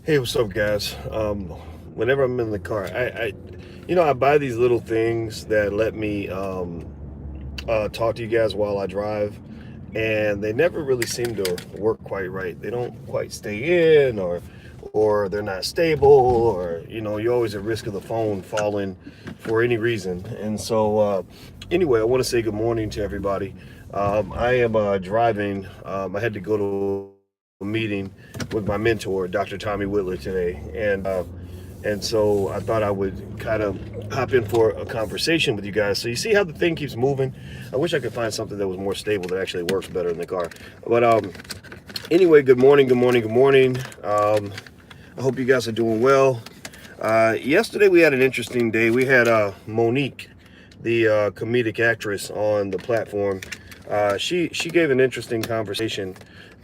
Hey, what's up, guys? Whenever I'm in the car, I buy these little things that let me talk to you guys while I drive, and they never really seem to work quite right. They don't quite stay in, or they're not stable, or you're always at risk of the phone falling for any reason. And so, anyway, I want to say good morning to everybody. I am driving. I had to go to a meeting with my mentor, Dr. Tommy Whitler, today, and so I thought I would kind of hop in for a conversation with you guys. So you see how the thing keeps moving. I wish I could find something that was more stable that actually works better in the car. But anyway, good morning, good morning, good morning. I hope you guys are doing well. Yesterday we had an interesting day. We had Monique, the comedic actress, on the platform. She gave an interesting conversation,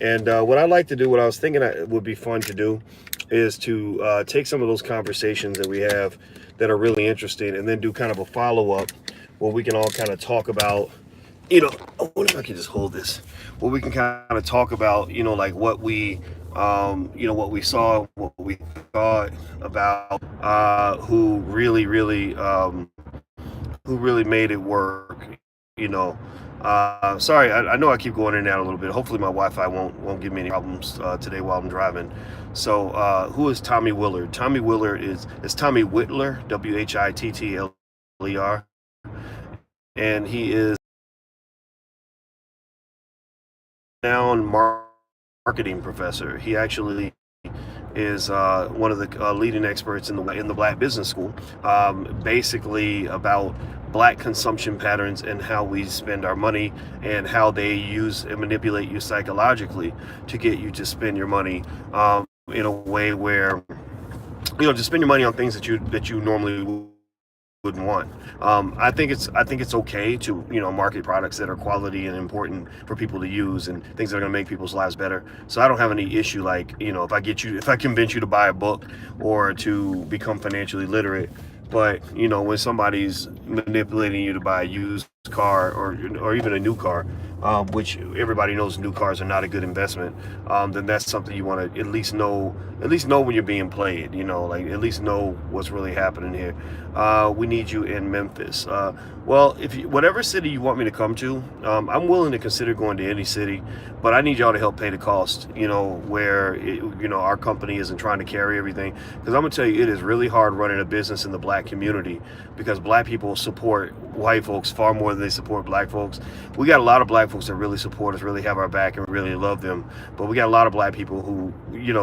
and what I like to do, what I was thinking would be fun to do, is to take some of those conversations that we have that are really interesting, and then do kind of a follow up where we can all kind of talk about, what if I could just hold this? Where we can kind of talk about, like what we saw, what we thought about, who really made it work. You know, Sorry, I know I keep going in and out a little bit. Hopefully, my Wi-Fi won't give me any problems today while I'm driving. So, who is Tommy Willard? Tommy Willard is Tommy Whitler, Whittler, and he is now marketing professor. He actually is one of the leading experts in the Black Business School, basically about Black consumption patterns and how we spend our money and how they use and manipulate you psychologically to get you to spend your money in a way where to spend your money on things that you normally wouldn't want. I think it's okay to market products that are quality and important for people to use and things that are going to make people's lives better. So I don't have any issue, like, if I convince you to buy a book or to become financially literate. But when somebody's manipulating you to buy a used car or even a new car, which everybody knows new cars are not a good investment, then that's something you want to at least know when you're being played. Like, at least know what's really happening here. We need you in Memphis. Well, whatever city you want me to come to, I'm willing to consider going to any city, but I need y'all to help pay the cost. Where our company isn't trying to carry everything, because I'm gonna tell you, it is really hard running a business in the Black community, because Black people support white folks far more than they support Black folks. We got a lot of Black folks that really support us, really have our back, and really love them. But we got a lot of Black people who,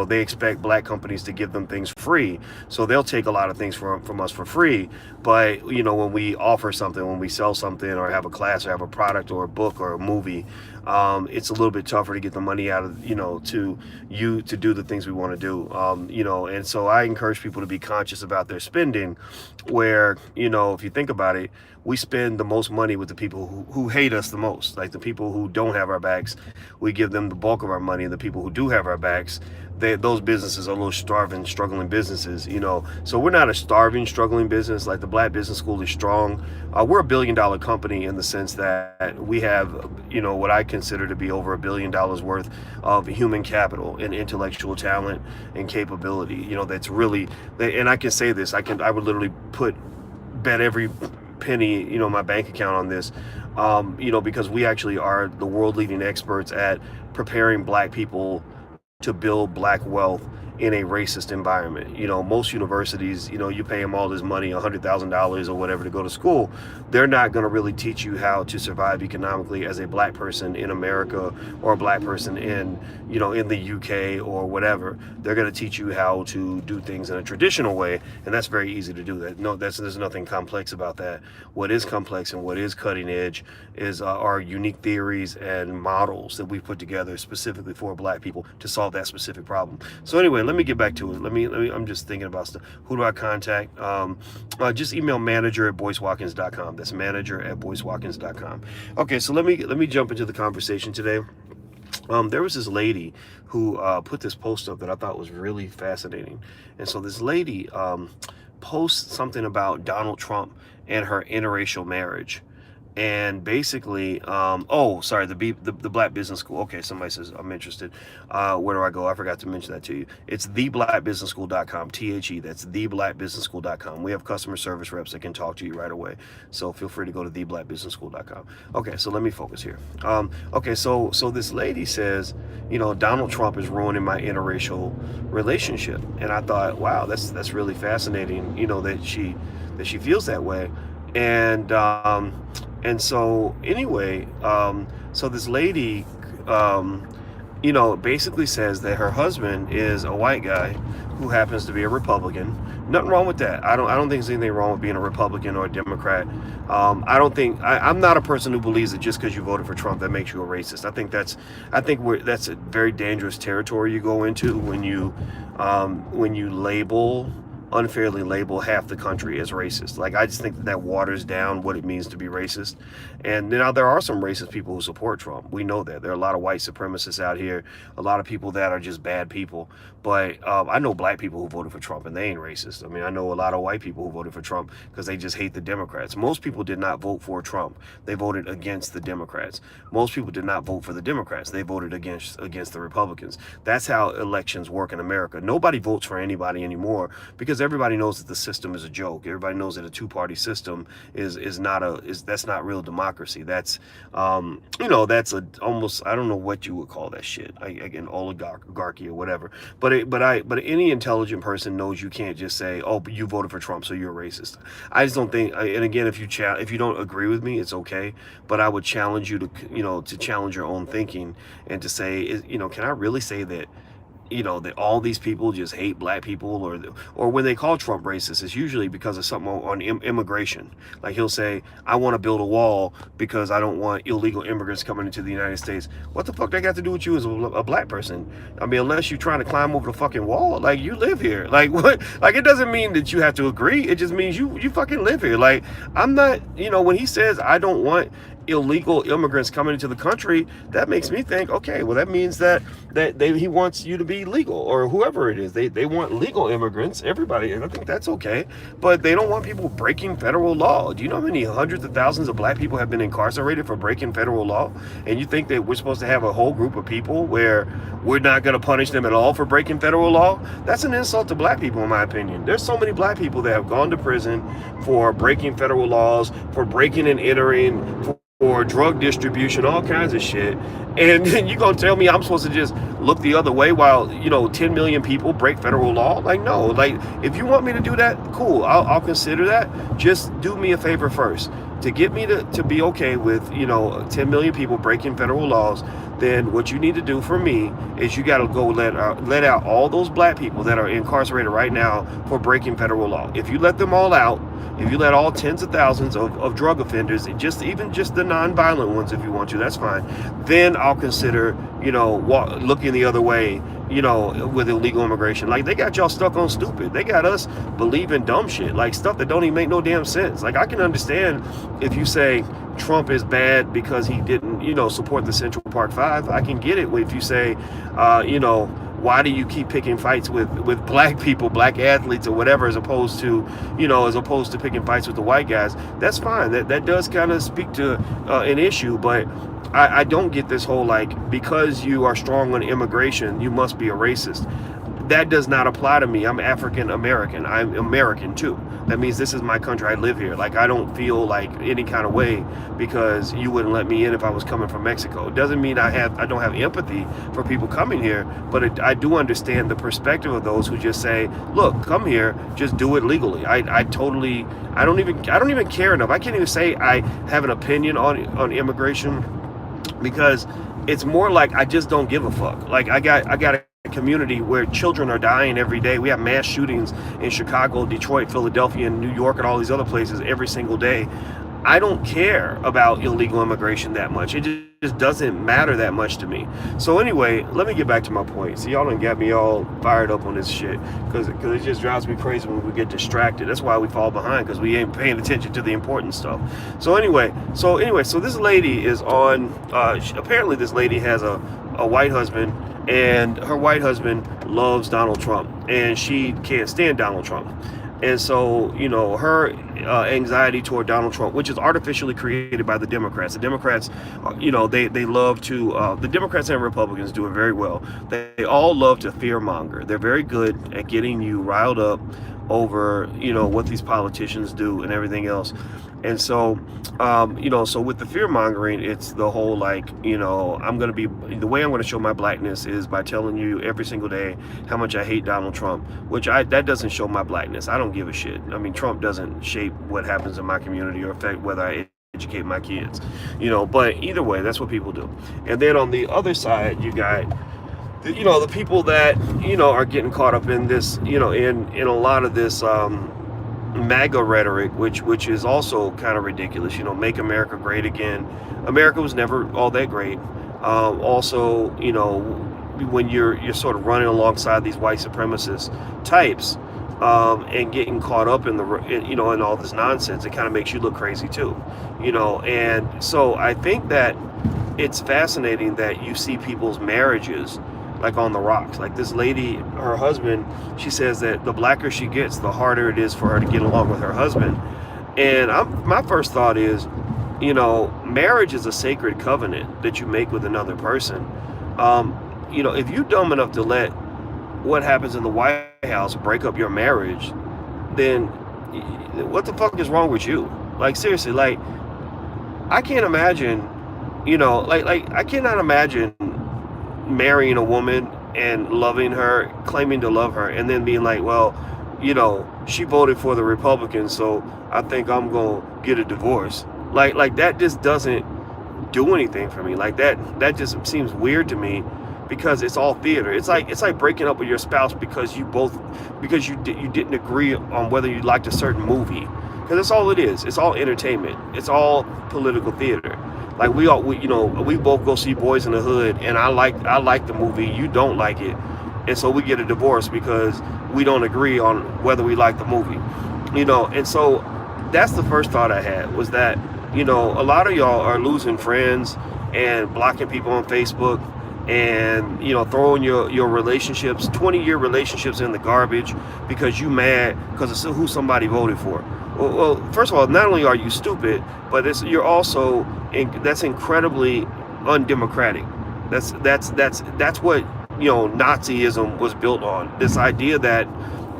they expect Black companies to give them things free. So they'll take a lot of things from us for free. But, when we offer something, when we sell something or have a class or have a product or a book or a movie, it's a little bit tougher to get the money out of, to do the things we want to do. And so I encourage people to be conscious about their spending, where, if you think about it, we spend the most money with the people who hate us the most. Like, the people who don't have our backs, we give them the bulk of our money. And the people who do have our backs, those businesses are little starving, struggling businesses. So we're not a starving, struggling business. Like, the Black Business School is strong. We're a $1 billion company in the sense that we have, what I consider to be over $1 billion worth of human capital and intellectual talent and capability. That's really, and I can say this, I would literally bet every penny, my bank account on this, because we actually are the world leading experts at preparing Black people to build Black wealth in a racist environment. Most universities, you pay them all this money, $100,000 or whatever, to go to school. They're not going to really teach you how to survive economically as a Black person in America, or a Black person in the UK or whatever. They're going to teach you how to do things in a traditional way, and that's very easy to do. There's nothing complex about that. What is complex and what is cutting edge is our unique theories and models that we put together specifically for Black people to solve that specific problem. So anyway, let me get back to it. I'm just thinking about stuff. Who do I contact? Just email manager@boycewatkins.com. That's manager@boycewatkins.com. Okay, so let me jump into the conversation today. There was this lady who put this post up that I thought was really fascinating. And so this lady posts something about Donald Trump and her interracial marriage. And basically, oh, sorry, the Black Business School. Okay, somebody says I'm interested. Where do I go? I forgot to mention that to you. It's theblackbusinessschool.com. That's theblackbusinessschool.com. We have customer service reps that can talk to you right away. So feel free to go to theblackbusinessschool.com. Okay, so let me focus here. Okay, so this lady says, Donald Trump is ruining my interracial relationship, and I thought, wow, that's really fascinating. That she feels that way, and so anyway, so this lady, basically says that her husband is a white guy who happens to be a Republican. Nothing wrong with that. I don't think there's anything wrong with being a Republican or a Democrat. I'm not a person who believes that just because you voted for Trump that makes you a racist. I think that's a very dangerous territory you go into when you unfairly label half the country as racist. Like, I just think that waters down what it means to be racist. And now there are some racist people who support Trump. We know that. There are a lot of white supremacists out here, a lot of people that are just bad people. But I know black people who voted for Trump and they ain't racist. I mean, I know a lot of white people who voted for Trump because they just hate the Democrats. Most people did not vote for Trump. They voted against the Democrats. Most people did not vote for the Democrats. They voted against the Republicans. That's how elections work in America. Nobody votes for anybody anymore because everybody knows that the system is a joke. Everybody knows that a two-party system that's not real democracy. That's that's almost, I don't know what you would call that shit. Again, oligarchy or whatever. But any intelligent person knows you can't just say, oh, you voted for Trump, so you're racist. I just don't think. And again, if you don't agree with me, it's okay. But I would challenge you to challenge your own thinking and to say, can I really say that? That all these people just hate black people, or when they call Trump racist, it's usually because of something on immigration. Like, he'll say, I want to build a wall because I don't want illegal immigrants coming into the United States. What the fuck that got to do with you as a black person? I mean, unless you're trying to climb over the fucking wall, like, you live here. Like, what? Like, it doesn't mean that you have to agree. It just means you fucking live here. Like, I'm not, when he says I don't want illegal immigrants coming into the country, that makes me think, okay, well, that means that he wants you to be legal, or whoever it is. They want legal immigrants, everybody, and I think that's okay. But they don't want people breaking federal law. Do you know how many hundreds of thousands of black people have been incarcerated for breaking federal law? And you think that we're supposed to have a whole group of people where we're not going to punish them at all for breaking federal law? That's an insult to black people, in my opinion. There's so many black people that have gone to prison for breaking federal laws, for breaking and entering, for drug distribution, all kinds of shit. And you gonna tell me I'm supposed to just look the other way while 10 million people break federal law? Like, no. Like, if you want me to do that, cool, I'll consider that. Just do me a favor first. To get me to be okay with 10 million people breaking federal laws, then what you need to do for me is you got to go let out all those black people that are incarcerated right now for breaking federal law. If you let them all out, if you let all tens of thousands of drug offenders, even just the non-violent ones, if you want to, that's fine. Then I'll consider, looking the other way, with illegal immigration. Like, they got y'all stuck on stupid. They got us believing dumb shit, like stuff that don't even make no damn sense. Like, I can understand if you say Trump is bad because he didn't, support the Central Park 5. I can get it if you say, why do you keep picking fights with black people, black athletes or whatever, as opposed to picking fights with the white guys? That's fine. That does kind of speak to an issue, but I don't get this whole, like, because you are strong on immigration, you must be a racist. That does not apply to me. I'm African American. I'm American too. That means this is my country. I live here. Like, I don't feel like any kind of way because you wouldn't let me in if I was coming from Mexico. It doesn't mean I don't have empathy for people coming here, but I do understand the perspective of those who just say, look, come here, just do it legally. I don't even care enough. I can't even say I have an opinion on immigration, because it's more like I just don't give a fuck. Like, I got a community where children are dying every day. We have mass shootings in Chicago, Detroit, Philadelphia, and New York, and all these other places every single day. I don't care about illegal immigration that much. It just doesn't matter that much to me. So anyway, let me get back to my point. See, y'all done got me all fired up on this shit because it just drives me crazy when we get distracted. That's why we fall behind, because we ain't paying attention to the important stuff. So anyway, so this lady is on, apparently this lady has a white husband, and her white husband loves Donald Trump, and she can't stand Donald Trump. And so, her anxiety toward Donald Trump, which is artificially created by the Democrats. The Democrats, they love to, the Democrats and Republicans do it very well. They all love to fearmonger. They're very good at getting you riled up over, what these politicians do and everything else. And so, so with the fear mongering, it's the whole like, the way I'm going to show my blackness is by telling you every single day how much I hate Donald Trump, that doesn't show my blackness. I don't give a shit. I mean, Trump doesn't shape what happens in my community or affect whether I educate my kids, but either way, that's what people do. And then on the other side, you got, the people that, are getting caught up in this, in a lot of this, MAGA rhetoric, which is also kind of ridiculous. Make America great again. America was never all that great. Also, when you're sort of running alongside these white supremacist types, and getting caught up in in all this nonsense, it kind of makes you look crazy too. And so I think that it's fascinating that you see people's marriages like on the rocks. Like this lady, her husband, she says that the blacker she gets, the harder it is for her to get along with her husband. And my first thought is, marriage is a sacred covenant that you make with another person. If you're dumb enough to let what happens in the White House break up your marriage, then what the fuck is wrong with you? Like seriously, like I can't imagine, I cannot imagine marrying a woman and loving her, claiming to love her, and then being like, well, she voted for the Republicans, so I think I'm gonna get a divorce. Like that just doesn't do anything for me. Like that just seems weird to me, because it's all theater. It's like breaking up with your spouse because you didn't agree on whether you liked a certain movie. Because that's all it is. It's all entertainment. It's all political theater. Like we both go see Boys in the Hood, and I like the movie, you don't like it, and so we get a divorce because we don't agree on whether we like the movie, And so that's the first thought I had, was that a lot of y'all are losing friends and blocking people on Facebook, and throwing your relationships, 20-year relationships, in the garbage because you mad because of who somebody voted for. Well, first of all, not only are you stupid, but you're also that's incredibly undemocratic. That's what Nazism was built on. This idea that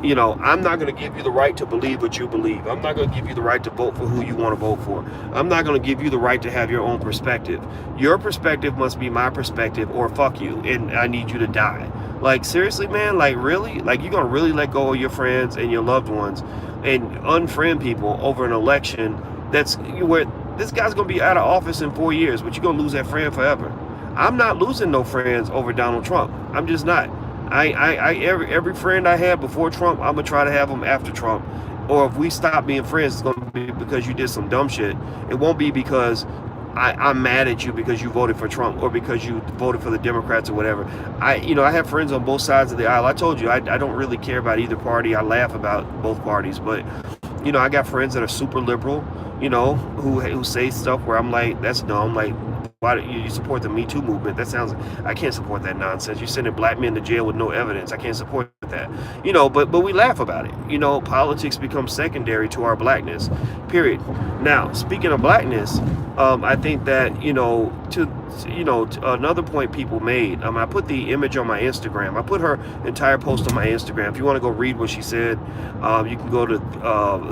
I'm not going to give you the right to believe what you believe. I'm not going to give you the right to vote for who you want to vote for. I'm not going to give you the right to have your own perspective. Your perspective must be my perspective, or fuck you, and I need you to die. Like seriously, man, like really? Like you're going to really let go of your friends and your loved ones and unfriend people over an election that's where this guy's going to be out of office in 4 years, but you're going to lose that friend forever. I'm not losing no friends over Donald Trump. I'm just not. Every friend I had before Trump, I'm gonna try to have them after Trump. Or if we stop being friends, it's gonna be because you did some dumb shit. It won't be because I'm mad at you because you voted for Trump or because you voted for the Democrats or whatever. I have friends on both sides of the aisle. I told you I don't really care about either party. I laugh about both parties, but I got friends that are super liberal, who say stuff where I'm like, that's dumb. Like, why do you support the Me Too movement? I can't support that nonsense. You're sending black men to jail with no evidence. I can't support that. But we laugh about it. Politics becomes secondary to our blackness, period. Now, speaking of blackness, I think that, to another point people made, I put the image on my Instagram. I put her entire post on my Instagram. If you want to go read what she said, you can go to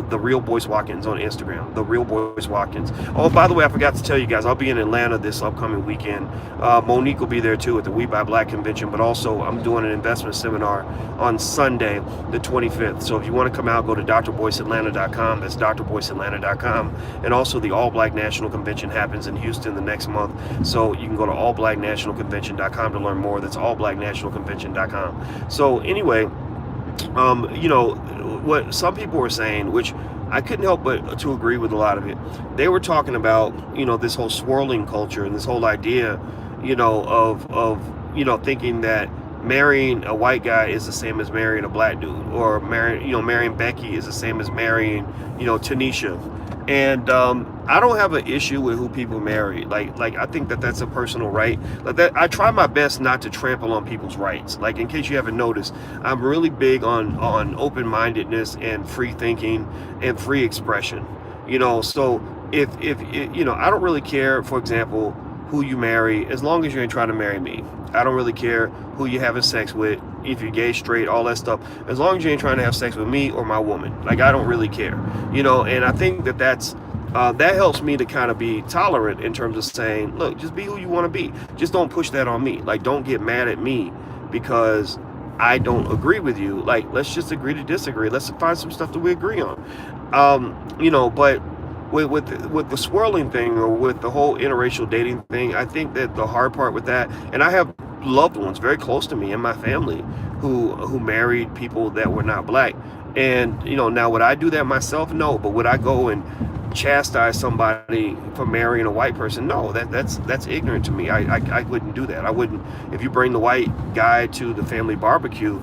The Real Boyce Watkins on Instagram. The Real Boyce Watkins. Oh, by the way, I forgot to tell you guys, I'll be in Atlanta this upcoming weekend. Monique will be there too at the We Buy Black convention, but also I'm doing an investment seminar on Sunday, the 25th. So if you want to come out, go to drboyceatlanta.com. That's drboyceatlanta.com. And also the All Black National Convention happens in Houston the next month. So you can go to allblacknationalconvention.com to learn more. That's allblacknationalconvention.com. So anyway, what some people were saying, which I couldn't help but to agree with a lot of it. They were talking about, this whole swirling culture and this whole idea, of thinking that marrying a white guy is the same as marrying a black dude, or marrying Becky is the same as marrying, Tanisha. And I don't have an issue with who people marry. Like I think that that's a personal right. Like that, I try my best not to trample on people's rights. Like, in case you haven't noticed, I'm really big on open-mindedness and free thinking and free expression. So if I don't really care, for example, who you marry, as long as you ain't trying to marry me. I don't really care who you're having sex with, if you're gay, straight, all that stuff, as long as you ain't trying to have sex with me or my woman. Like, I don't really care. And I think that helps me to kind of be tolerant in terms of saying, look, just be who you want to be. Just don't push that on me. Like, don't get mad at me because I don't agree with you. Like, let's just agree to disagree. Let's find some stuff that we agree on. But with the swirling thing, or with the whole interracial dating thing, I think that the hard part with that, and I have loved ones very close to me in my family who married people that were not black. And now, would I do that myself? No. But would I go and chastise somebody for marrying a white person? No. That's ignorant to me. I wouldn't do that. I wouldn't. If you bring the white guy to the family barbecue,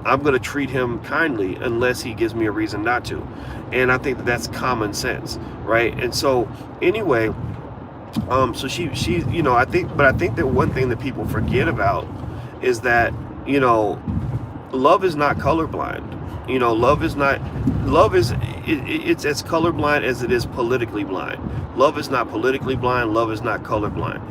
I'm going to treat him kindly unless he gives me a reason not to. And I think that that's common sense, right? And so anyway, so she I think that one thing that people forget about is that, love is not colorblind. It's as colorblind as it is politically blind. Love is not politically blind. Love is not colorblind.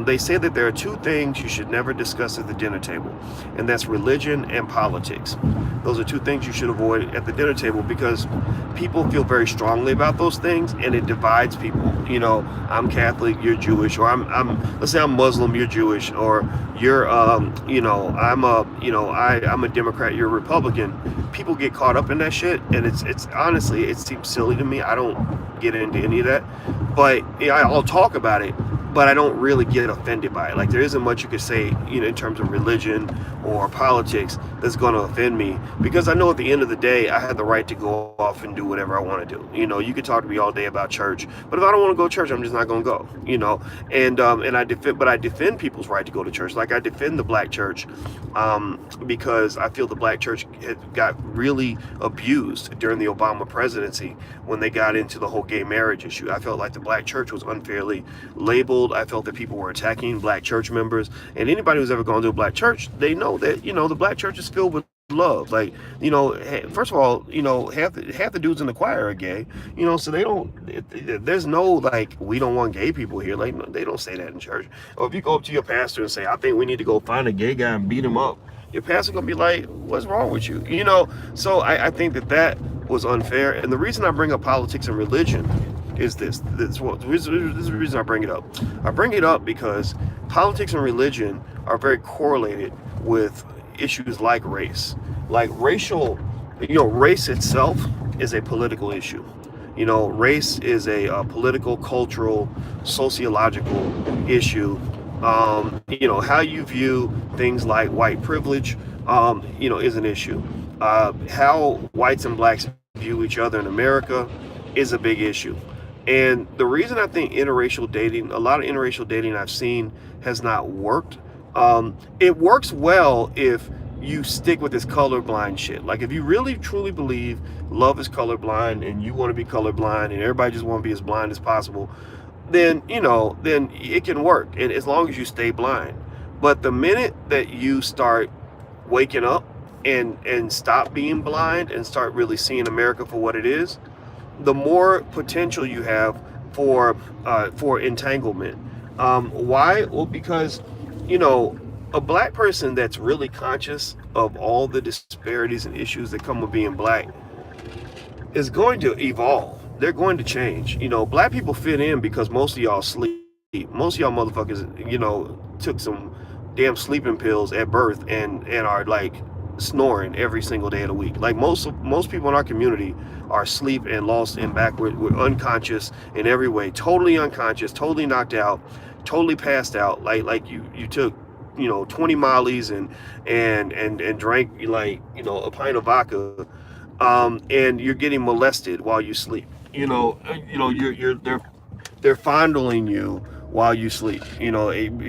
They say that there are two things you should never discuss at the dinner table, and that's religion and politics. Those are two things you should avoid at the dinner table, because people feel very strongly about those things, and it divides people. I'm Catholic, you're Jewish, or let's say I'm Muslim, you're Jewish, or you're I'm a Democrat, you're a Republican. People get caught up in that shit, and it's honestly, it seems silly to me. I don't get into any of that, but I'll talk about it, but I don't really get offended by it. Like, there isn't much you could say, in terms of religion or politics that's going to offend me, because I know at the end of the day, I have the right to go off and do whatever I want to do. You could talk to me all day about church, but if I don't want to go to church, I'm just not going to go. And I defend people's right to go to church. Like, I defend the black church, because I feel the black church got really abused during the Obama presidency when they got into the whole gay marriage issue. I felt like the black church was unfairly labeled. I felt that people were attacking black church members, and anybody who's ever gone to a black church, they know that the black church is filled with love. Like, first of all, half the dudes in the choir are gay, so they don't, there's no like, we don't want gay people here. Like, no, they don't say that in church. Or if you go up to your pastor and say, I think we need to go find a gay guy and beat him up, your pastor gonna be like, what's wrong with you? So I think that was unfair. And the reason I bring up politics and religion is this is the reason I bring it up. I bring it up because politics and religion are very correlated with issues like race. Like, race itself is a political issue. Race is a political, cultural, sociological issue. How you view things like white privilege, is an issue. How whites and blacks view each other in America is a big issue. And the reason I think a lot of interracial dating I've seen has not worked. It works well if you stick with this colorblind shit. Like, if you really truly believe love is colorblind and you want to be colorblind and everybody just want to be as blind as possible, then it can work, and as long as you stay blind. But the minute that you start waking up and stop being blind and start really seeing America for what it is, the more potential you have for entanglement. Why? Well, because a black person that's really conscious of all the disparities and issues that come with being black is going to evolve. They're going to change. Black people fit in because most of y'all sleep. Most of y'all motherfuckers, took some damn sleeping pills at birth and are like snoring every single day of the week. Like, most people in our community are asleep and lost and backward. We're unconscious in every way, totally unconscious, totally knocked out, totally passed out. Like you took 20 mollies and drank a pint of vodka, and you're getting molested while you sleep. They're fondling you while you sleep,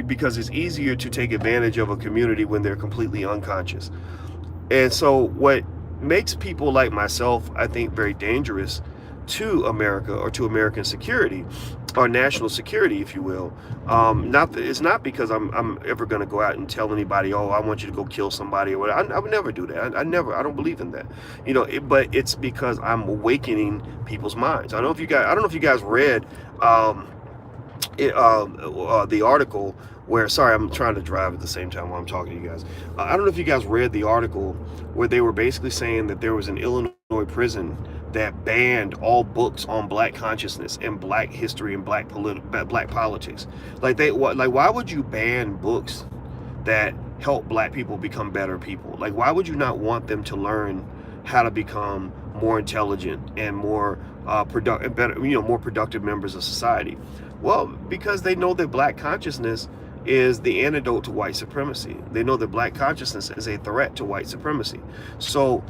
because it's easier to take advantage of a community when they're completely unconscious. And so what makes people like myself, I think, very dangerous to America, or to American security, or national security, if you will. It's not because I'm ever going to go out and tell anybody, oh, I want you to go kill somebody or whatever. I would never do that. I don't believe in that. But it's because I'm awakening people's minds. I don't know if you guys read the article where, sorry, I'm trying to drive at the same time while I'm talking to you guys. I don't know if you guys read the article where they were basically saying that there was an Illinois prison that banned all books on black consciousness and black history and black politics. Why would you ban books that help black people become better people? Like, why would you not want them to learn how to become more intelligent and more more productive members of society? Well, because they know that black consciousness is the antidote to white supremacy. They know that black consciousness is a threat to white supremacy. So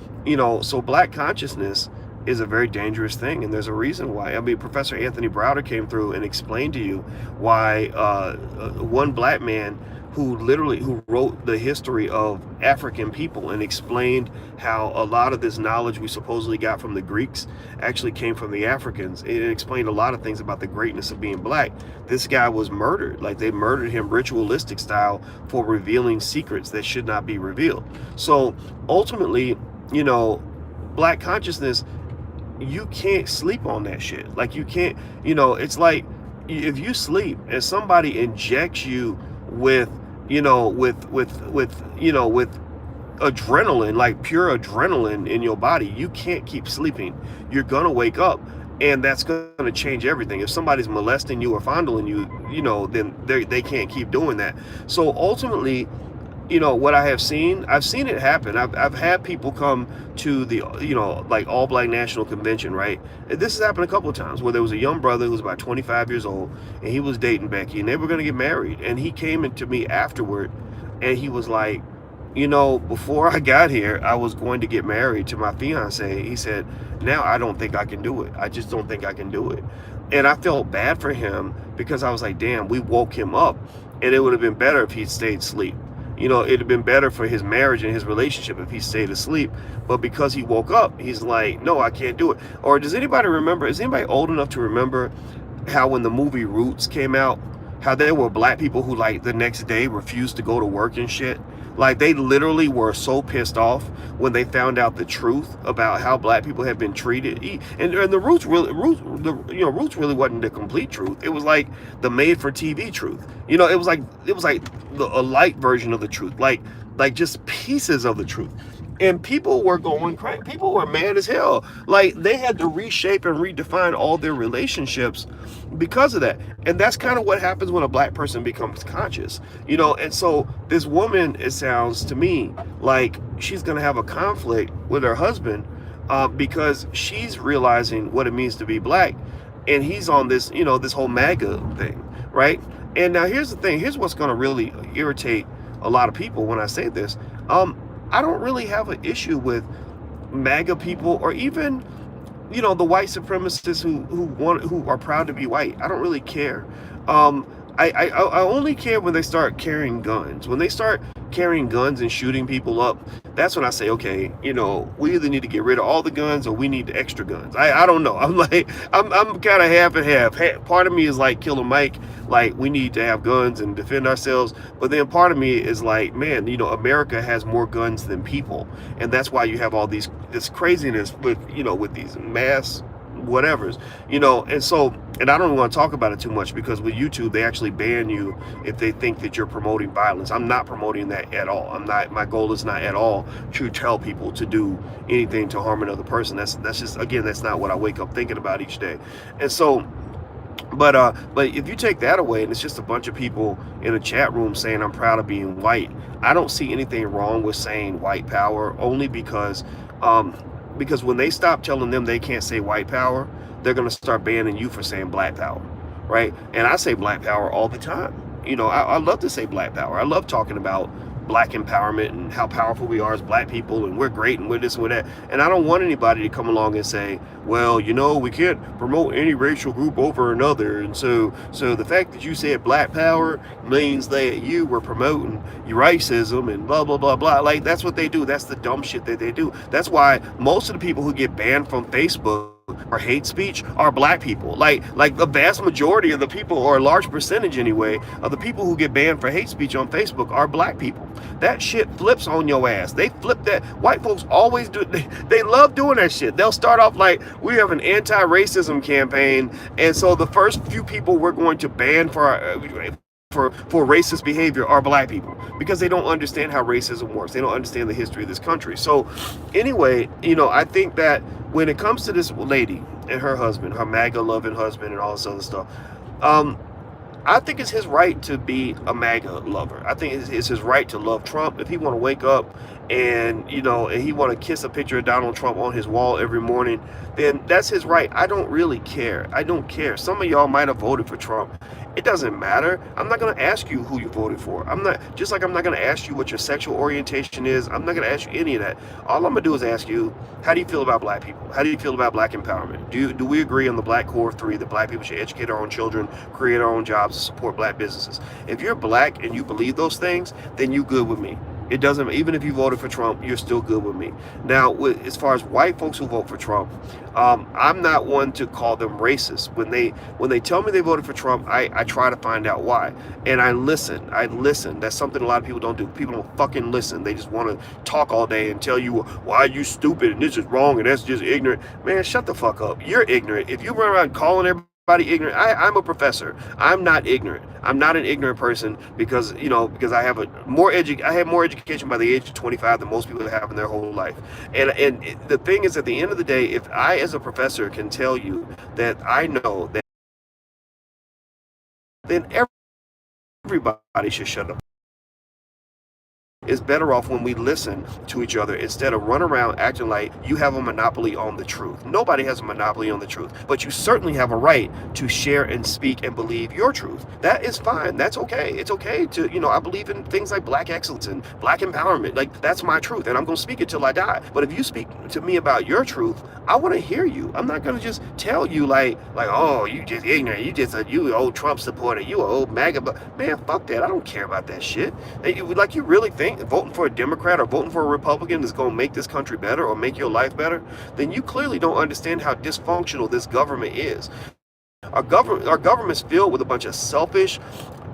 black consciousnness is a very dangerous thing, and there's a reason why. I mean, Professor Anthony Browder came through and explained to you why one black man who wrote the history of African people and explained how a lot of this knowledge we supposedly got from the Greeks actually came from the Africans. It explained a lot of things about the greatness of being black. This guy was murdered. Like, they murdered him ritualistic style for revealing secrets that should not be revealed. So ultimately, black consciousness, you can't sleep on that shit. Like, you can't, it's like if you sleep and somebody injects you with adrenaline, like pure adrenaline in your body, you can't keep sleeping. You're gonna wake up, and that's gonna change everything. If somebody's molesting you or fondling you, then they can't keep doing that. So ultimately, what I've seen it happen. I've had people come to the, like All Black National Convention, right? This has happened a couple of times where there was a young brother who was about 25 years old, and he was dating Becky, and they were going to get married. And he came into me afterward, and he was like, before I got here, I was going to get married to my fiance. He said, now I don't think I can do it. I just don't think I can do it. And I felt bad for him, because I was like, damn, we woke him up, and it would have been better if he'd stayed asleep. It'd have been better for his marriage and his relationship if he stayed asleep. But because he woke up, he's like, no, I can't do it. Or is anybody old enough to remember how when the movie Roots came out, how there were black people who, like, the next day refused to go to work and shit? Like, they literally were so pissed off when they found out the truth about how black people had been treated. And the Roots really wasn't the complete truth. It was like the made-for-TV truth. It was like a light version of the truth, like just pieces of the truth. And people were going crazy. People were mad as hell. Like, they had to reshape and redefine all their relationships because of that. And that's kind of what happens when a black person becomes conscious, And so this woman, it sounds to me like she's going to have a conflict with her husband because she's realizing what it means to be black. And he's on this, this whole MAGA thing, right? And now here's the thing. Here's what's going to really irritate a lot of people when I say this. I don't really have an issue with MAGA people, or even, the white supremacists who are proud to be white. I don't really care. I only care when they start carrying guns. When they start carrying guns and shooting people up, that's when I say, okay, we either need to get rid of all the guns or we need extra guns. I don't know. I'm kind of half and half. Part of me is like Killer Mike, like we need to have guns and defend ourselves. But then part of me is like, man, America has more guns than people, and that's why you have all this craziness with these mass whatevers, and I don't want to talk about it too much, because with YouTube they actually ban you if they think that you're promoting violence. I'm not promoting that at all. My goal is not at all to tell people to do anything to harm another person. That's just, again, that's not what I wake up thinking about each day. And so but if you take that away and it's just a bunch of people in a chat room saying I'm proud of being white, I don't see anything wrong with saying white power, only because when they stop telling them they can't say white power, they're going to start banning you for saying black power, right? And I say black power all the time. I love to say black power. I love talking about black empowerment and how powerful we are as black people, and we're great and we're this and we're that. And I don't want anybody to come along and say, well, you know, we can't promote any racial group over another, and so the fact that you said black power means that you were promoting your racism and blah blah blah blah. Like, that's what they do. That's the dumb shit that they do. That's why most of the people who get banned from Facebook or hate speech are black people. Like the vast majority of the people, or a large percentage anyway, of the people who get banned for hate speech on Facebook are black people. That shit flips on your ass. They flip that. White folks always do. They love doing that shit. They'll start off like, we have an anti-racism campaign, and so the first few people we're going to ban for racist behavior are black people, because they don't understand how racism works. They don't understand the history of this country. So anyway, you know, I think that when it comes to this lady and her husband, her MAGA loving husband and all this other stuff, I think it's his right to be a MAGA lover. I think it's his right to love Trump. If he want to wake up and, you know, and he want to kiss a picture of Donald Trump on his wall every morning, then that's his right. I don't really care. I don't care. Some of y'all might have voted for Trump. It doesn't matter. I'm not going to ask you who you voted for. I'm not going to ask you what your sexual orientation is. I'm not going to ask you any of that. All I'm going to do is ask you, how do you feel about black people? How do you feel about black empowerment? Do we agree on the black core of three, that black people should educate our own children, create our own jobs, and support black businesses? If you're black and you believe those things, then you good with me. It doesn't, even if you voted for Trump, you're still good with me. Now, as far as white folks who vote for Trump, I'm not one to call them racist. When they tell me they voted for Trump, I try to find out why. And I listen. That's something a lot of people don't do. People don't fucking listen. They just want to talk all day and tell you, why are you stupid and this is wrong and that's just ignorant. Man, shut the fuck up. You're ignorant. If you run around calling everybody ignorant, I'm a professor. I'm not ignorant. I'm not an ignorant person, because I have more education by the age of 25 than most people have in their whole life. And the thing is, at the end of the day, if I as a professor can tell you that I know that, then everybody should shut up. It's better off when we listen to each other instead of run around acting like you have a monopoly on the truth. Nobody has a monopoly on the truth, but you certainly have a right to share and speak and believe your truth. That is fine. That's okay. It's okay to, I believe in things like black excellence and black empowerment. Like, that's my truth, and I'm going to speak it till I die. But if you speak to me about your truth, I want to hear you. I'm not going to just tell you like, oh, you just ignorant. You old Trump supporter. You old MAGA. But man, fuck that. I don't care about that shit. Like, you really think voting for a Democrat or voting for a Republican is going to make this country better or make your life better? Then you clearly don't understand how dysfunctional this government is. Our government's filled with a bunch of selfish,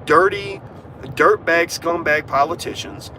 dirty, dirtbag, scumbag politicians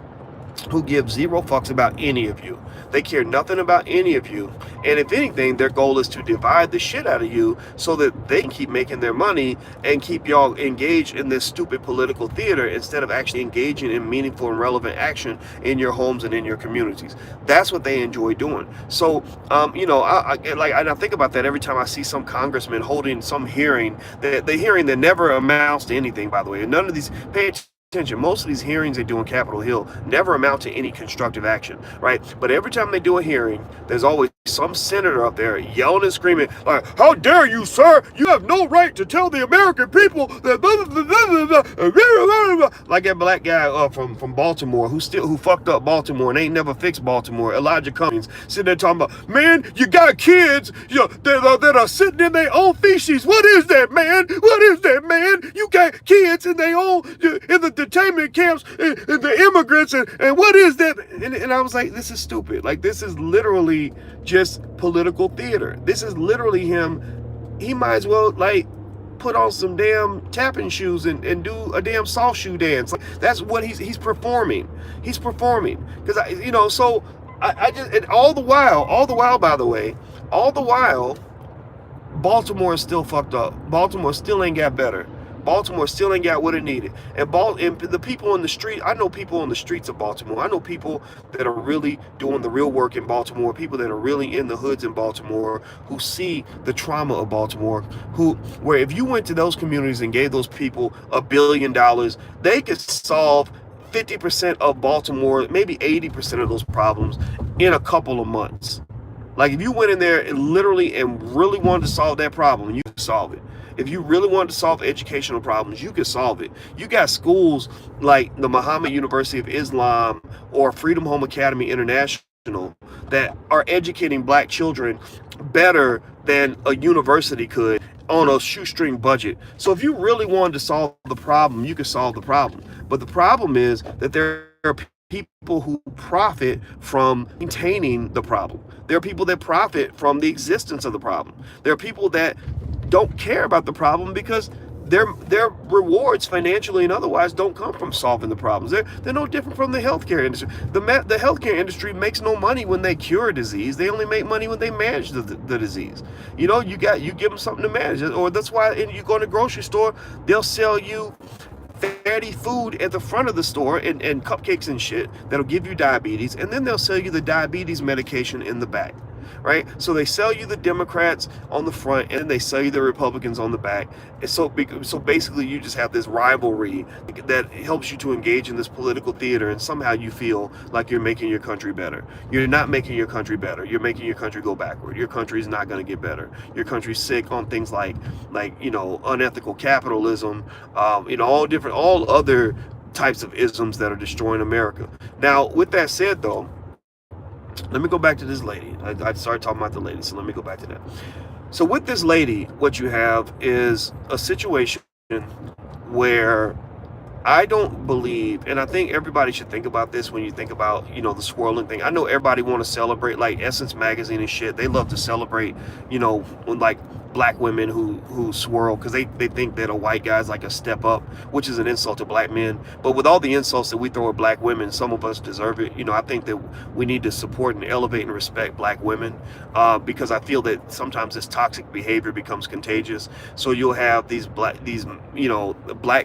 who give zero fucks about any of you. They care nothing about any of you. And if anything, their goal is to divide the shit out of you so that they can keep making their money and keep y'all engaged in this stupid political theater instead of actually engaging in meaningful and relevant action in your homes and in your communities. That's what they enjoy doing. So, I think about that every time I see some congressman holding some hearing, the hearing that never amounts to anything, by the way. None of these, pay attention, most of these hearings they do on Capitol Hill never amount to any constructive action, right? But every time they do a hearing, there's always some senator up there yelling and screaming like, how dare you, sir? You have no right to tell the American people that blah, blah, blah, blah, blah. Like that black guy from Baltimore who fucked up Baltimore and ain't never fixed Baltimore, Elijah Cummings, sitting there talking about, man, you got kids that are sitting in their own feces. What is that, man? What is that, man? You got kids in their own, in the detainment camps, and the immigrants, and what is that? And I was like, this is stupid. Like, this is literally just political theater. This is literally him. He might as well put on some damn tapping shoes and do a damn soft shoe dance. Like, that's what he's performing. He's performing. Because I just, and all the while, by the way, Baltimore is still fucked up. Baltimore still ain't got better. Baltimore still ain't got what it needed. And the people in the street, I know people on the streets of Baltimore. I know people that are really doing the real work in Baltimore, people that are really in the hoods in Baltimore, who see the trauma of Baltimore, where if you went to those communities and gave those people $1 billion, they could solve 50% of Baltimore, maybe 80% of those problems in a couple of months. Like, if you went in there and literally and really wanted to solve that problem, you could solve it. If you really wanted to solve educational problems, you could solve it. You got schools like the Muhammad University of Islam or Freedom Home Academy International that are educating black children better than a university could on a shoestring budget. So if you really wanted to solve the problem, you could solve the problem. But the problem is that there are people who profit from maintaining the problem. There are people that profit from the existence of the problem. There are people that don't care about the problem because their rewards financially and otherwise don't come from solving the problems. They're no different from the healthcare industry. The healthcare industry makes no money when they cure a disease. They only make money when they manage the disease. You know, you give them something to manage, or that's why you go in a grocery store, they'll sell you fatty food at the front of the store and cupcakes and shit that'll give you diabetes, and then they'll sell you the diabetes medication in the back. Right? So they sell you the Democrats on the front and they sell you the Republicans on the back. And so basically you just have this rivalry that helps you to engage in this political theater, and somehow you feel like you're making your country better. You're not making your country better. You're making your country go backward. Your country's not going to get better. Your country's sick on things like unethical capitalism, all other types of isms that are destroying America. Now, with that said, though, let me go back to this lady. I started talking about the lady, so let me go back to that. So with this lady, what you have is a situation where I don't believe, and I think everybody should think about this when you think about, the swirling thing. I know everybody want to celebrate, like Essence magazine and shit. They love to celebrate, when like black women who swirl, because they think that a white guy's like a step up, which is an insult to black men. But with all the insults that we throw at black women, some of us deserve it. I think that we need to support and elevate and respect black women, because I feel that sometimes this toxic behavior becomes contagious. So you'll have these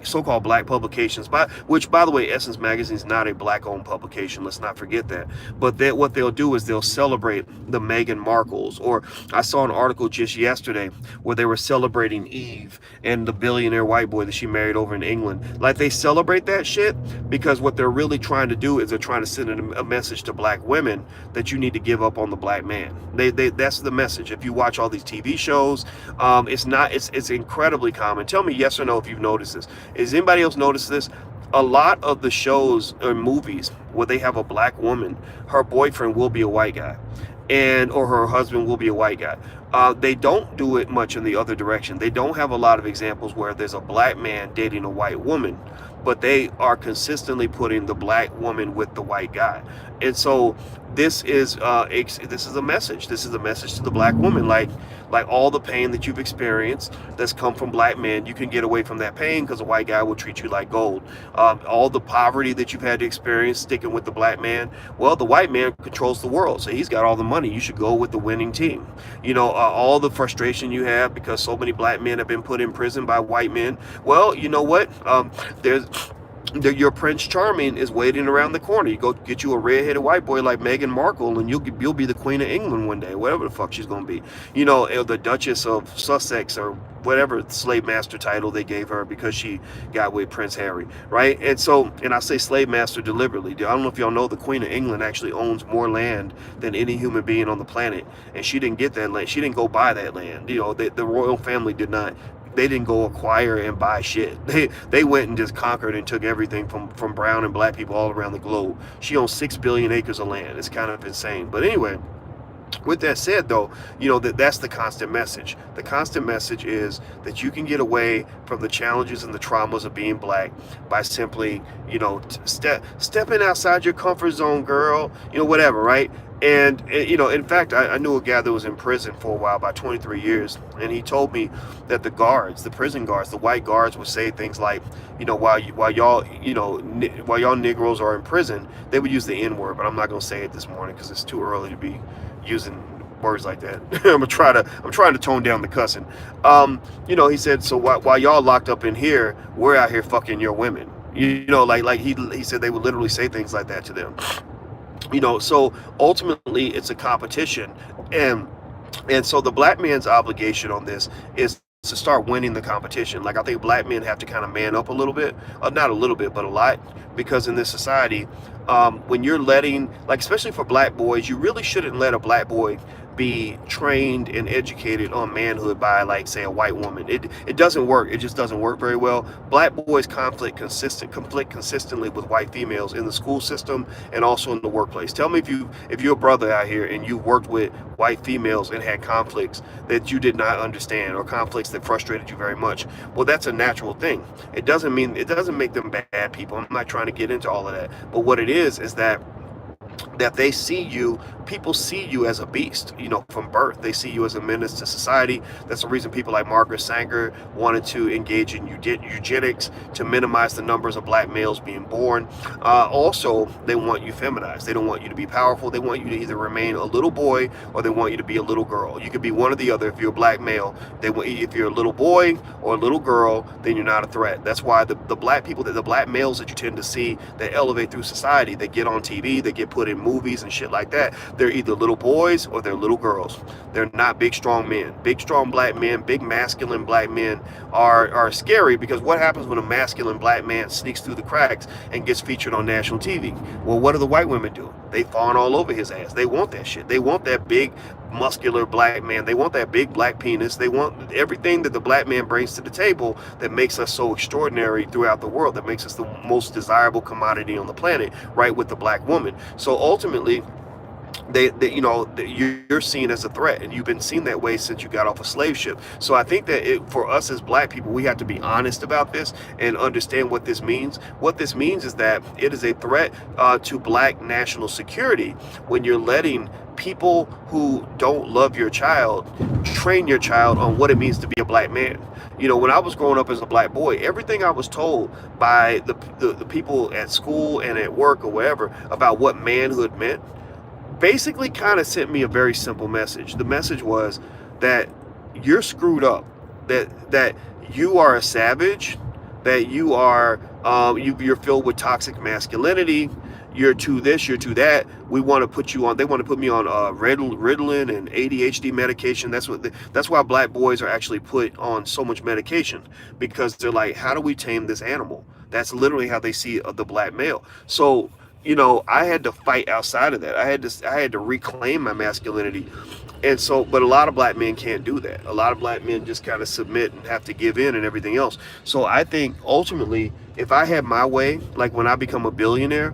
so-called black publications, which, by the way, Essence magazine is not a black-owned publication. Let's not forget that. But what they'll do is they'll celebrate the Meghan Markles. Or I saw an article just yesterday where they were celebrating Eve and the billionaire white boy that she married over in England. Like, they celebrate that shit because what they're really trying to do is they're trying to send a message to black women that you need to give up on the black man. That's the message. If you watch all these TV shows, it's incredibly common. Tell me yes or no if you've noticed this. Has anybody else noticed this? A lot of the shows or movies where they have a black woman, her boyfriend will be a white guy, or her husband will be a white guy. They don't do it much in the other direction. They don't have a lot of examples where there's a black man dating a white woman, but they are consistently putting the black woman with the white guy. And so this is a message. This is a message to the black woman, like all the pain that you've experienced that's come from black men, you can get away from that pain because a white guy will treat you like gold. All the poverty that you've had to experience sticking with the black man, well, the white man controls the world, so he's got all the money. You should go with the winning team. All the frustration you have because so many black men have been put in prison by white men. Well, you know what? Your Prince Charming is waiting around the corner. You go get you a redheaded white boy like Meghan Markle, and you'll be the Queen of England one day, whatever the fuck she's gonna be. The Duchess of Sussex or whatever slave master title they gave her because she got with Prince Harry, right? And I say slave master deliberately. I don't know if y'all know, the Queen of England actually owns more land than any human being on the planet, and she didn't get that land. She didn't go buy that land. The royal family did not. They didn't go acquire and buy shit. They went and just conquered and took everything from brown and black people all around the globe. She owns 6 billion acres of land. It's kind of insane. But anyway, with that said, though, that's the constant message. The constant message is that you can get away from the challenges and the traumas of being black by simply, stepping outside your comfort zone, girl, whatever, right? And, in fact, I knew a guy that was in prison for a while, about 23 years, and he told me that the prison guards, the white guards would say things like, while y'all Negroes are in prison, they would use the N-word, but I'm not going to say it this morning because it's too early to be using words like that. I'm trying to tone down the cussing. He said, so while y'all locked up in here, we're out here fucking your women. He said they would literally say things like that to them. So ultimately it's a competition, and so the black man's obligation on this is to start winning the competition. Like, I think black men have to kind of man up a little bit, not a little bit, but a lot, because in this society, when you're letting, like, especially for black boys, you really shouldn't let a black boy be trained and educated on manhood by, like, say, a white woman. It doesn't work. It just doesn't work very well. Black boys conflict consistently with white females in the school system and also in the workplace. Tell me if you're a brother out here and you worked with white females and had conflicts that you did not understand, or conflicts that frustrated you very much. Well, that's a natural thing. It doesn't make them bad people. I'm not trying to get into all of that. But what it is that they see you, people see you as a beast, from birth. They see you as a menace to society. That's the reason people like Margaret Sanger wanted to engage in eugenics to minimize the numbers of black males being born. Also, they want you feminized. They don't want you to be powerful. They want you to either remain a little boy or they want you to be a little girl. You could be one or the other. If you're a black male, if you're a little boy or a little girl, then you're not a threat. That's why the black people, the black males that you tend to see that elevate through society, they get on TV, they get put in movies and shit like that, they're either little boys or they're little girls. They're not big strong men. Big strong black men, big masculine black men are scary, because what happens when a masculine black man sneaks through the cracks and gets featured on national TV? Well, what do the white women do? They fawn all over his ass. They want that shit. They want that big muscular black man. They want that big black penis. They want everything that the black man brings to the table that makes us so extraordinary throughout the world, that makes us the most desirable commodity on the planet, right with the black woman. So ultimately, you're seen as a threat, and you've been seen that way since you got off a slave ship. So I think that for us as black people, we have to be honest about this and understand what this means. What this means is that it is a threat to black national security when you're letting people who don't love your child train your child on what it means to be a black man. When I was growing up as a black boy, everything I was told by the people at school and at work or wherever about what manhood meant basically kind of sent me a very simple message. The message was that you're screwed up, that you are a savage, that you are you're filled with toxic masculinity, you're to this, you're to that. They want to put me on Ritalin and ADHD medication. That's why black boys are actually put on so much medication, because they're like, how do we tame this animal? That's literally how they see the black male. So I had to fight outside of that. I had to reclaim my masculinity. And so, but a lot of black men can't do that. A lot of black men just kind of submit and have to give in and everything else. So I think ultimately, if I had my way, like when I become a billionaire,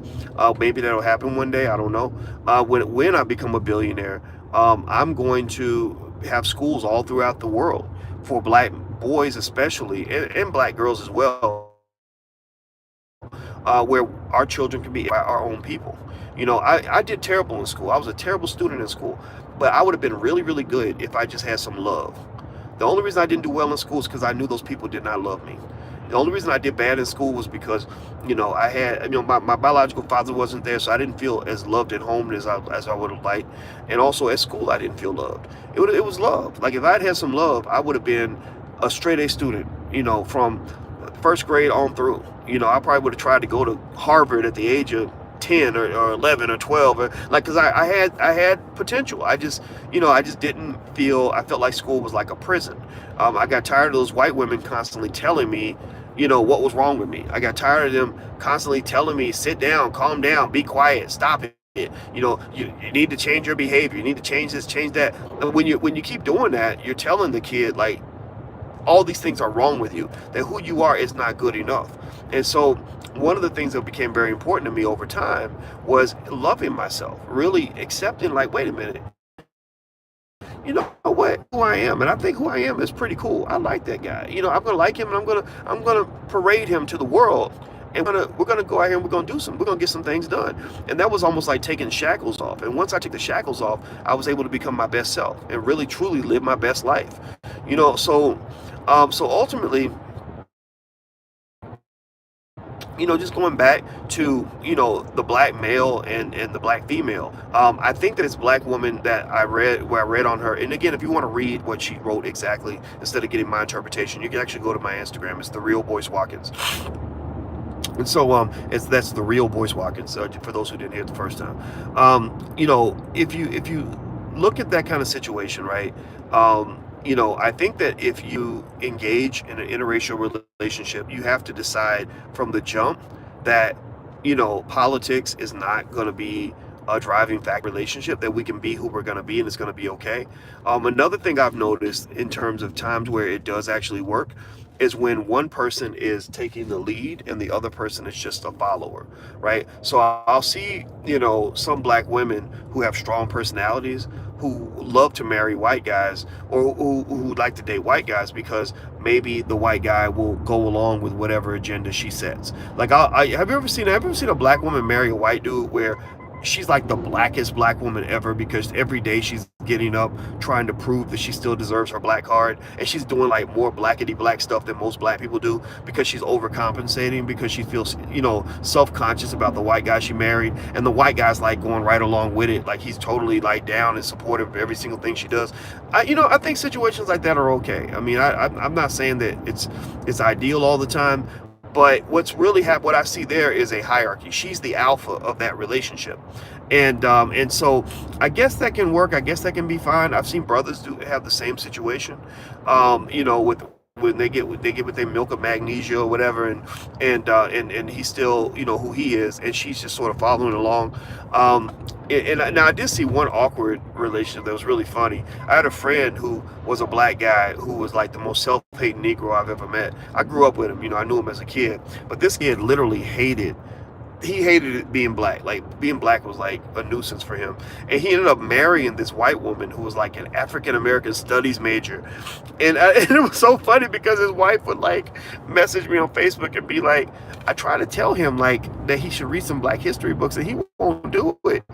maybe that'll happen one day, I don't know. When I become a billionaire, I'm going to have schools all throughout the world for black boys especially, and black girls as well, where our children can be our own people. I did terrible in school. I was a terrible student in school, but I would have been really, really good if I just had some love. The only reason I didn't do well in school is because I knew those people did not love me. The only reason I did bad in school was because, I had, my biological father wasn't there, so I didn't feel as loved at home as I would have liked. And also at school, I didn't feel loved. It was love. Like if I'd had some love, I would have been a straight A student, from first grade on through. I probably would have tried to go to Harvard at the age of 10 or 11 or 12, or because I had potential. I just didn't feel, I felt like school was like a prison. I got tired of those white women constantly telling me, what was wrong with me. I got tired of them constantly telling me, sit down, calm down, be quiet, stop it. You need to change your behavior. You need to change this, change that. And when you keep doing that, you're telling the kid, like, all these things are wrong with you, that who you are is not good enough. And so one of the things that became very important to me over time was loving myself, really accepting, like, wait a minute, what, who I am, and I think who I am is pretty cool. I like that guy. I'm gonna like him, and I'm gonna parade him to the world, and we're gonna go out here and we're gonna get some things done. And that was almost like taking shackles off. And once I took the shackles off, I was able to become my best self and really truly live my best life. So ultimately, just going back to, the black male and the black female, I think that it's black woman that I read on her. And again, if you want to read what she wrote exactly, instead of getting my interpretation, you can actually go to my Instagram. It's The Real Boyce Watkins. And so that's The Real Boyce Watkins, for those who didn't hear it the first time. If you look at that kind of situation, right, I think that if you engage in an interracial relationship, you have to decide from the jump that, politics is not going to be a driving factor relationship, that we can be who we're going to be and it's going to be okay. Another thing I've noticed in terms of times where it does actually work is when one person is taking the lead and the other person is just a follower, right? So I'll see, some black women who have strong personalities who love to marry white guys, or who like to date white guys because maybe the white guy will go along with whatever agenda she sets. Like, have you ever seen a black woman marry a white dude where she's like the blackest black woman ever, because every day she's getting up trying to prove that she still deserves her black card, and she's doing like more blackety black stuff than most black people do, because she's overcompensating, because she feels self-conscious about the white guy she married, and the white guy's like going right along with it, like he's totally like down and supportive of every single thing she does. I think situations like that are okay. I mean, I'm not saying that it's ideal all the time, but what I see there is a hierarchy. She's the alpha of that relationship, and so I guess that can work. I guess that can be fine. I've seen brothers have the same situation, with when they get with their milk of magnesia or whatever, and he's still who he is, and she's just sort of following along. Now I did see one awkward relationship that was really funny. I had a friend who was a black guy who was like the most self-hating Negro I've ever met. I grew up with him, I knew him as a kid, but this kid literally hated it being black. Like, being black was like a nuisance for him, and he ended up marrying this white woman who was like an African American studies major, and it was so funny because his wife would like message me on Facebook and be like, I try to tell him like that he should read some black history books and he won't do it.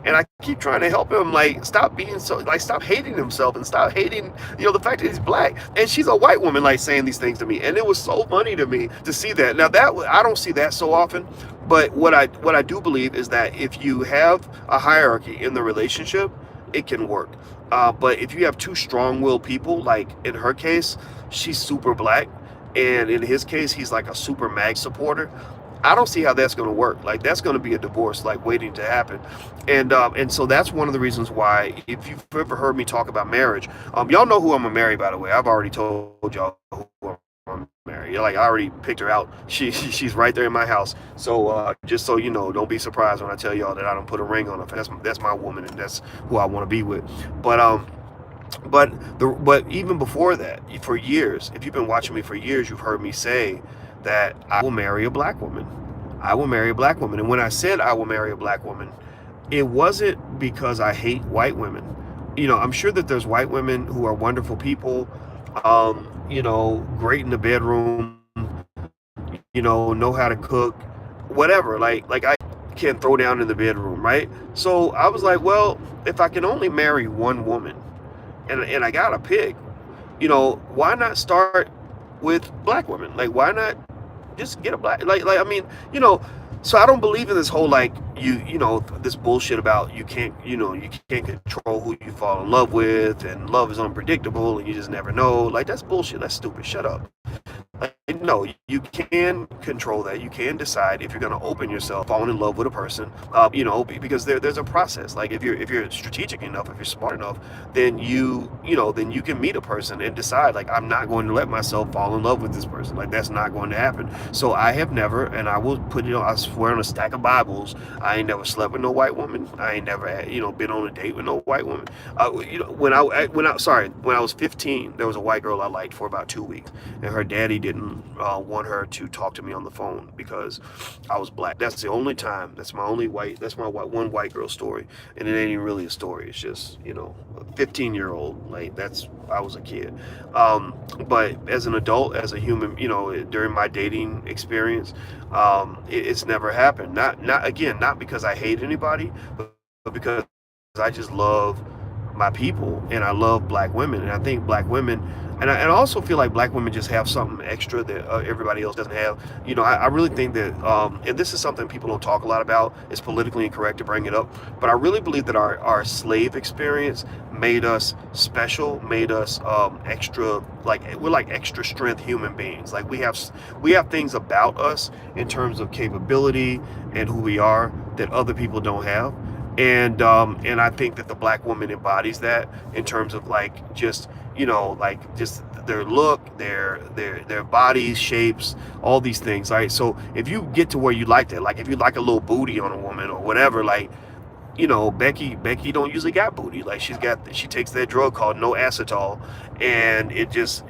And I keep trying to help him, like, stop hating himself and stop hating, the fact that he's black. And she's a white woman, like, saying these things to me. And it was so funny to me to see that. Now, I don't see that so often. But what I do believe is that if you have a hierarchy in the relationship, it can work. But if you have two strong-willed people, like in her case, she's super black, and in his case, he's like a super MAG supporter, I don't see how that's going to work. Like, that's going to be a divorce, like, waiting to happen. And so that's one of the reasons why, if you've ever heard me talk about marriage, y'all know who I'm gonna marry, by the way. I've already told y'all who I'm gonna marry. Like, I already picked her out. She's right there in my house. So just so you know, don't be surprised when I tell y'all that I don't put a ring on her. That's my woman, and that's who I want to be with. But even before that, for years, if you've been watching me for years, you've heard me say that I will marry a black woman. I will marry a black woman. And when I said I will marry a black woman, it wasn't because I hate white women. I'm sure that there's white women who are wonderful people, great in the bedroom, know how to cook, whatever. Like I can throw down in the bedroom, right? So I was like, well, if I can only marry one woman, and I gotta pick, why not start with black women? Like, why not just get a black, I mean, so I don't believe in this whole, like, this bullshit about you can't control who you fall in love with, and love is unpredictable and you just never know. Like, that's bullshit. That's stupid. Shut up. Like, no, you can control that. You can decide if you're going to open yourself, fall in love with a person, because there's a process. Like, if you're strategic enough, if you're smart enough, then you can meet a person and decide, like, I'm not going to let myself fall in love with this person. Like, that's not going to happen. So I have never, and I will put it on, I swear on a stack of Bibles, I ain't never slept with no white woman. I ain't never, been on a date with no white woman. When I was 15, there was a white girl I liked for about 2 weeks, and her daddy didn't want her to talk to me on the phone because I was black. That's the only time. That's my one white girl story, and it ain't even really a story. It's just, a 15-year-old. Like, I was a kid. But as an adult, as a human, during my dating experience, it's never happened. Not because I hate anybody, but because I just love my people, and I love black women, and I think black women, and I also feel like black women just have something extra that everybody else doesn't have. I really think that, and this is something people don't talk a lot about. It's politically incorrect to bring it up, but I really believe that our slave experience made us special, made us extra. Like, we're like extra strength human beings. Like, we have things about us in terms of capability and who we are that other people don't have. And I think that the black woman embodies that in terms of, like, just just their look, their body shapes, all these things, right? So if you get to where you like that, like if you like a little booty on a woman or whatever, like, Becky don't usually got booty. Like she takes that drug called no acetol, and it just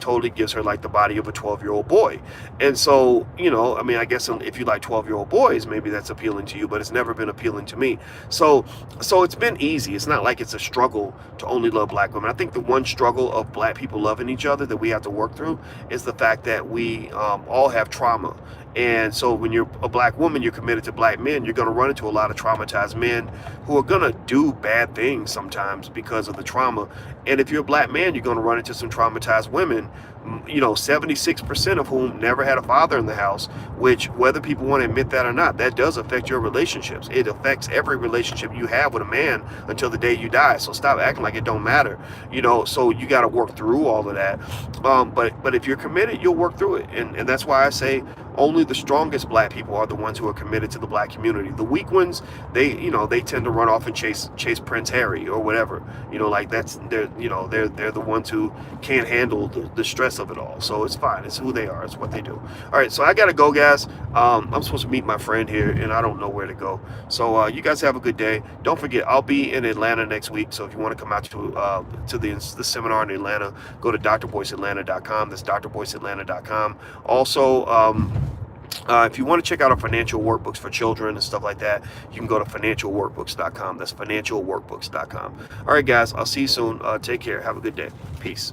totally gives her like the body of a 12-year-old boy. And so, I mean, I guess if you like 12-year-old boys, maybe that's appealing to you, but it's never been appealing to me. So it's been easy. It's not like it's a struggle to only love black women. I think the one struggle of black people loving each other that we have to work through is the fact that we all have trauma. And so when you're a black woman, you're committed to black men, you're going to run into a lot of traumatized men who are going to do bad things sometimes because of the trauma. And if you're a black man, you're going to run into some traumatized women, 76% of whom never had a father in the house, which, whether people want to admit that or not, that does affect your relationships. It affects every relationship you have with a man until the day you die. So stop acting like it don't matter. So you got to work through all of that. But if you're committed, you'll work through it. And that's why I say only the strongest black people are the ones who are committed to the black community. The weak ones, they tend to run off and chase Prince Harry or whatever. They're the ones who can't handle the stress of it all. So it's fine. It's who they are. It's what they do. All right. So I got to go, guys. I'm supposed to meet my friend here and I don't know where to go. So you guys have a good day. Don't forget, I'll be in Atlanta next week. So if you want to come out to the seminar in Atlanta, go to drboyceatlanta.com. That's drboyceatlanta.com. Also, if you want to check out our financial workbooks for children and stuff like that, you can go to financialworkbooks.com. That's financialworkbooks.com. All right, guys, I'll see you soon. Take care. Have a good day. Peace.